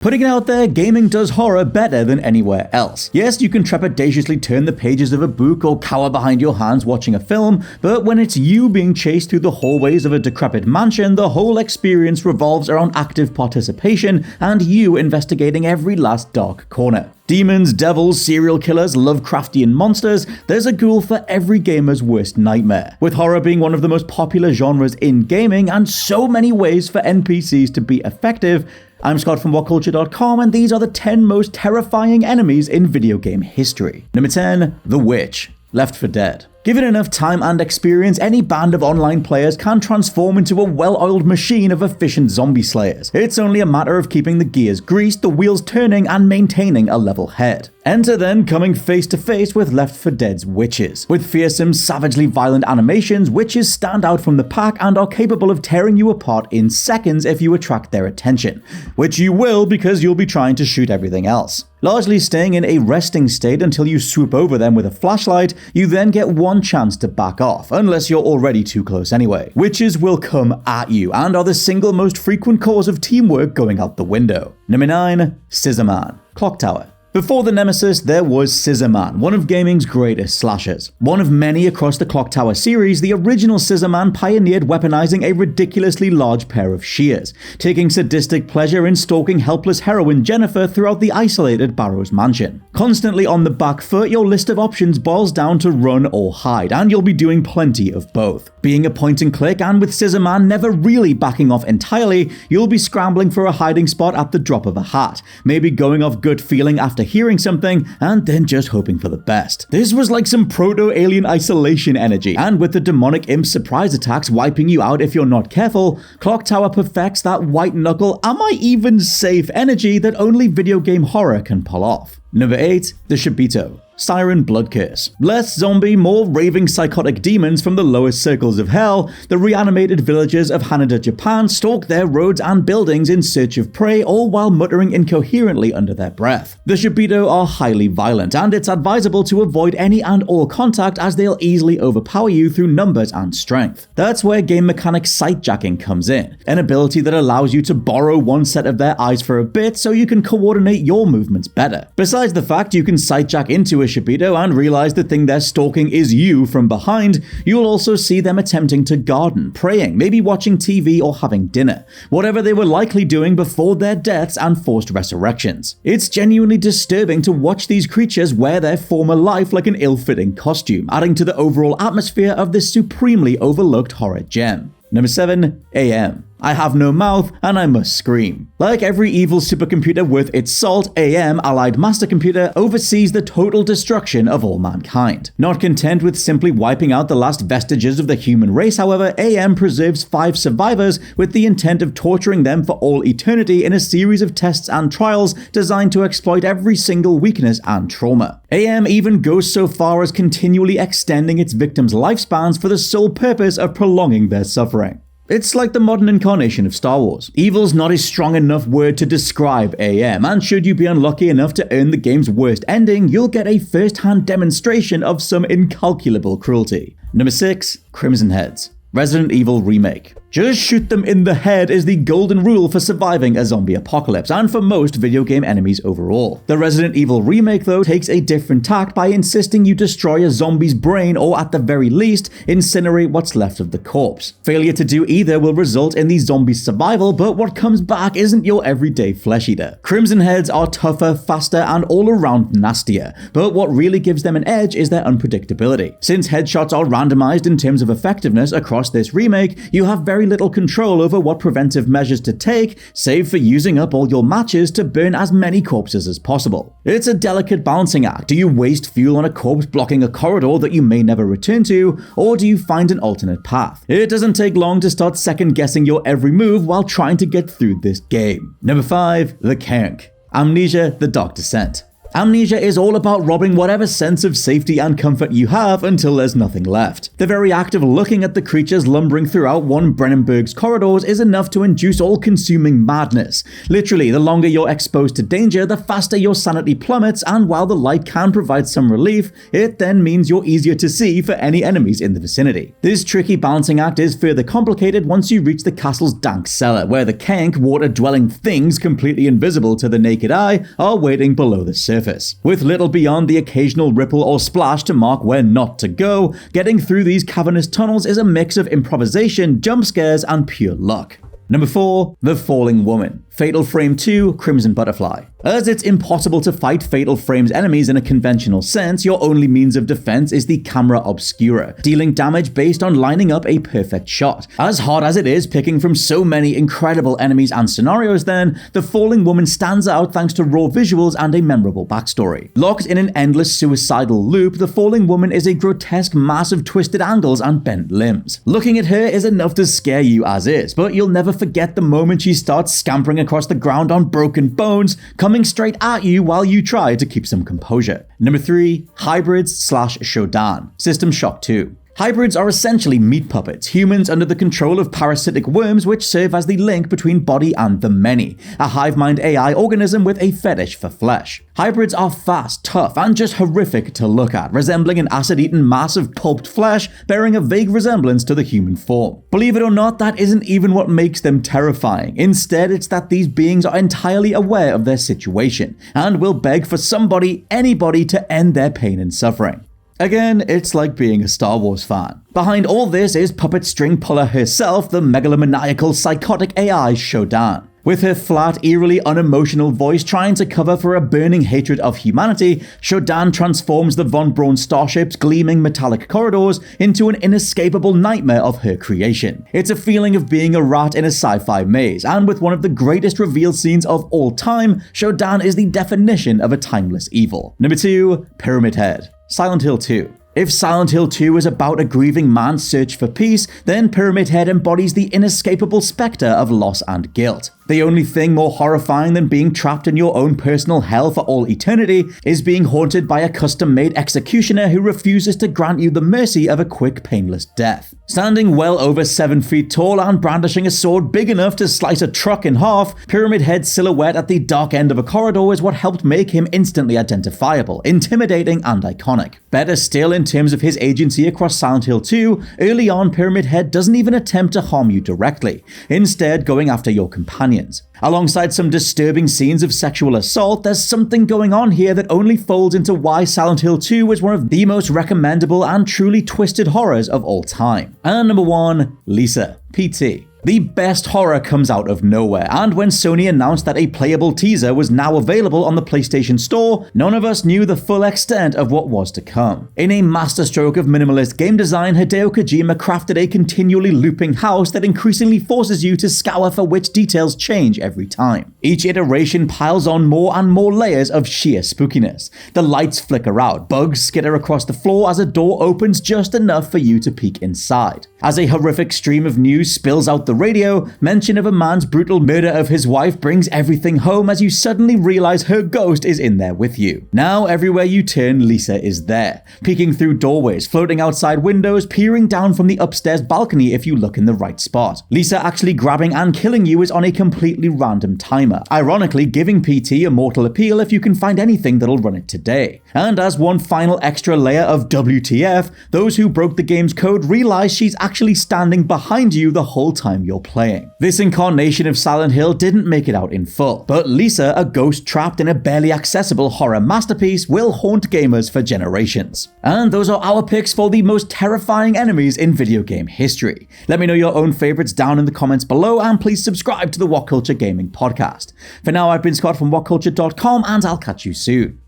Putting it out there, gaming does horror better than anywhere else. Yes, you can trepidatiously turn the pages of a book or cower behind your hands watching a film, but when it's you being chased through the hallways of a decrepit mansion, the whole experience revolves around active participation and you investigating every last dark corner. Demons, devils, serial killers, Lovecraftian monsters, there's a ghoul for every gamer's worst nightmare. With horror being one of the most popular genres in gaming and so many ways for NPCs to be effective, I'm Scott from WhatCulture.com, and these are the 10 most terrifying enemies in video game history. Number 10, The Witch, Left 4 Dead. Given enough time and experience, any band of online players can transform into a well-oiled machine of efficient zombie slayers. It's only a matter of keeping the gears greased, the wheels turning, and maintaining a level head. Enter then coming face to face with Left 4 Dead's witches. With fearsome, savagely violent animations, witches stand out from the pack and are capable of tearing you apart in seconds if you attract their attention. Which you will, because you'll be trying to shoot everything else. Largely staying in a resting state until you swoop over them with a flashlight, you then get one chance to back off, unless you're already too close anyway. Witches will come at you and are the single most frequent cause of teamwork going out the window. Number 9, Scissorman, Clock Tower. Before the Nemesis, there was Scissorman, one of gaming's greatest slashers. One of many across the Clock Tower series, the original Scissorman pioneered weaponizing a ridiculously large pair of shears, taking sadistic pleasure in stalking helpless heroine Jennifer throughout the isolated Barrows mansion. Constantly on the back foot, your list of options boils down to run or hide, and you'll be doing plenty of both. Being a point and click, and with Scissorman never really backing off entirely, you'll be scrambling for a hiding spot at the drop of a hat, maybe going off gut feeling after hearing something, and then just hoping for the best. This was like some proto-alien isolation energy, and with the demonic imp surprise attacks wiping you out if you're not careful, Clock Tower perfects that white-knuckle, am I even safe energy that only video game horror can pull off. Number 8, the Shibito, Siren Blood Curse. Less zombie, more raving psychotic demons from the lowest circles of hell, the reanimated villagers of Haneda, Japan stalk their roads and buildings in search of prey, all while muttering incoherently under their breath. The Shibito are highly violent, and it's advisable to avoid any and all contact as they'll easily overpower you through numbers and strength. That's where game mechanic sight-jacking comes in, an ability that allows you to borrow one set of their eyes for a bit so you can coordinate your movements better. Besides the fact you can sight-jack into a Shibito and realize the thing they're stalking is you from behind, you'll also see them attempting to garden, praying, maybe watching TV or having dinner, whatever they were likely doing before their deaths and forced resurrections. It's genuinely disturbing to watch these creatures wear their former life like an ill-fitting costume, adding to the overall atmosphere of this supremely overlooked horror gem. Number 7, AM. I have no mouth and I must scream. Like every evil supercomputer worth its salt, AM, Allied Master Computer, oversees the total destruction of all mankind. Not content with simply wiping out the last vestiges of the human race, however, AM preserves 5 survivors with the intent of torturing them for all eternity in a series of tests and trials designed to exploit every single weakness and trauma. AM even goes so far as continually extending its victims' lifespans for the sole purpose of prolonging their suffering. It's like the modern incarnation of Star Wars. Evil's not a strong enough word to describe AM, and should you be unlucky enough to earn the game's worst ending, you'll get a first-hand demonstration of some incalculable cruelty. Number 6, Crimson Heads, Resident Evil Remake. Just shoot them in the head is the golden rule for surviving a zombie apocalypse, and for most video game enemies overall. The Resident Evil remake, though, takes a different tack by insisting you destroy a zombie's brain or, at the very least, incinerate what's left of the corpse. Failure to do either will result in the zombie's survival, but what comes back isn't your everyday flesh eater. Crimson Heads are tougher, faster, and all-around nastier, but what really gives them an edge is their unpredictability. Since headshots are randomized in terms of effectiveness across this remake, you have very little control over what preventive measures to take, save for using up all your matches to burn as many corpses as possible. It's a delicate balancing act. Do you waste fuel on a corpse blocking a corridor that you may never return to, or do you find an alternate path? It doesn't take long to start second-guessing your every move while trying to get through this game. Number 5, the Kaernk, Amnesia: The Dark Descent. Amnesia is all about robbing whatever sense of safety and comfort you have until there's nothing left. The very act of looking at the creatures lumbering throughout one Brennenberg's corridors is enough to induce all-consuming madness. Literally, the longer you're exposed to danger, the faster your sanity plummets, and while the light can provide some relief, it then means you're easier to see for any enemies in the vicinity. This tricky balancing act is further complicated once you reach the castle's dank cellar, where the Kaernk, water-dwelling things completely invisible to the naked eye, are waiting below the surface. With little beyond the occasional ripple or splash to mark where not to go, getting through these cavernous tunnels is a mix of improvisation, jump scares, and pure luck. Number 4. The Falling Woman. Fatal Frame 2, Crimson Butterfly. As it's impossible to fight Fatal Frame's enemies in a conventional sense, your only means of defense is the camera obscura, dealing damage based on lining up a perfect shot. As hard as it is picking from so many incredible enemies and scenarios then, The Falling Woman stands out thanks to raw visuals and a memorable backstory. Locked in an endless suicidal loop, The Falling Woman is a grotesque mass of twisted angles and bent limbs. Looking at her is enough to scare you as is, but you'll never forget the moment she starts scampering across the ground on broken bones, coming straight at you while you try to keep some composure. Number 3. Hybrids/Shodan. System Shock 2. Hybrids are essentially meat puppets, humans under the control of parasitic worms which serve as the link between body and the many, a hive mind AI organism with a fetish for flesh. Hybrids are fast, tough, and just horrific to look at, resembling an acid-eaten mass of pulped flesh bearing a vague resemblance to the human form. Believe it or not, that isn't even what makes them terrifying. Instead, it's that these beings are entirely aware of their situation, and will beg for somebody, anybody, to end their pain and suffering. Again, it's like being a Star Wars fan. Behind all this is puppet string puller herself, the megalomaniacal psychotic AI Shodan. With her flat, eerily unemotional voice trying to cover for a burning hatred of humanity, Shodan transforms the Von Braun starship's gleaming metallic corridors into an inescapable nightmare of her creation. It's a feeling of being a rat in a sci-fi maze, and with one of the greatest reveal scenes of all time, Shodan is the definition of a timeless evil. Number 2. Pyramid Head. Silent Hill 2. If Silent Hill 2 is about a grieving man's search for peace, then Pyramid Head embodies the inescapable spectre of loss and guilt. The only thing more horrifying than being trapped in your own personal hell for all eternity is being haunted by a custom-made executioner who refuses to grant you the mercy of a quick, painless death. Standing well over 7 feet tall and brandishing a sword big enough to slice a truck in half, Pyramid Head's silhouette at the dark end of a corridor is what helped make him instantly identifiable, intimidating, and iconic. Better still, in terms of his agency across Silent Hill 2, early on Pyramid Head doesn't even attempt to harm you directly, instead going after your companions. Alongside some disturbing scenes of sexual assault, there's something going on here that only folds into why Silent Hill 2 was one of the most recommendable and truly twisted horrors of all time. And number 1, Lisa, PT. The best horror comes out of nowhere, and when Sony announced that a playable teaser was now available on the PlayStation Store, none of us knew the full extent of what was to come. In a masterstroke of minimalist game design, Hideo Kojima crafted a continually looping house that increasingly forces you to scour for which details change every time. Each iteration piles on more and more layers of sheer spookiness. The lights flicker out, bugs skitter across the floor as a door opens just enough for you to peek inside. As a horrific stream of news spills out the radio, mention of a man's brutal murder of his wife brings everything home as you suddenly realize her ghost is in there with you. Now everywhere you turn, Lisa is there, peeking through doorways, floating outside windows, peering down from the upstairs balcony if you look in the right spot. Lisa actually grabbing and killing you is on a completely random timer, ironically giving PT a mortal appeal if you can find anything that'll run it today. And as one final extra layer of WTF, those who broke the game's code realize she's actually standing behind you the whole time you're playing. This incarnation of Silent Hill didn't make it out in full, but Lisa, a ghost trapped in a barely accessible horror masterpiece, will haunt gamers for generations. And those are our picks for the most terrifying enemies in video game history. Let me know your own favorites down in the comments below, and please subscribe to the WhatCulture Gaming Podcast. For now, I've been Scott from WhatCulture.com, and I'll catch you soon.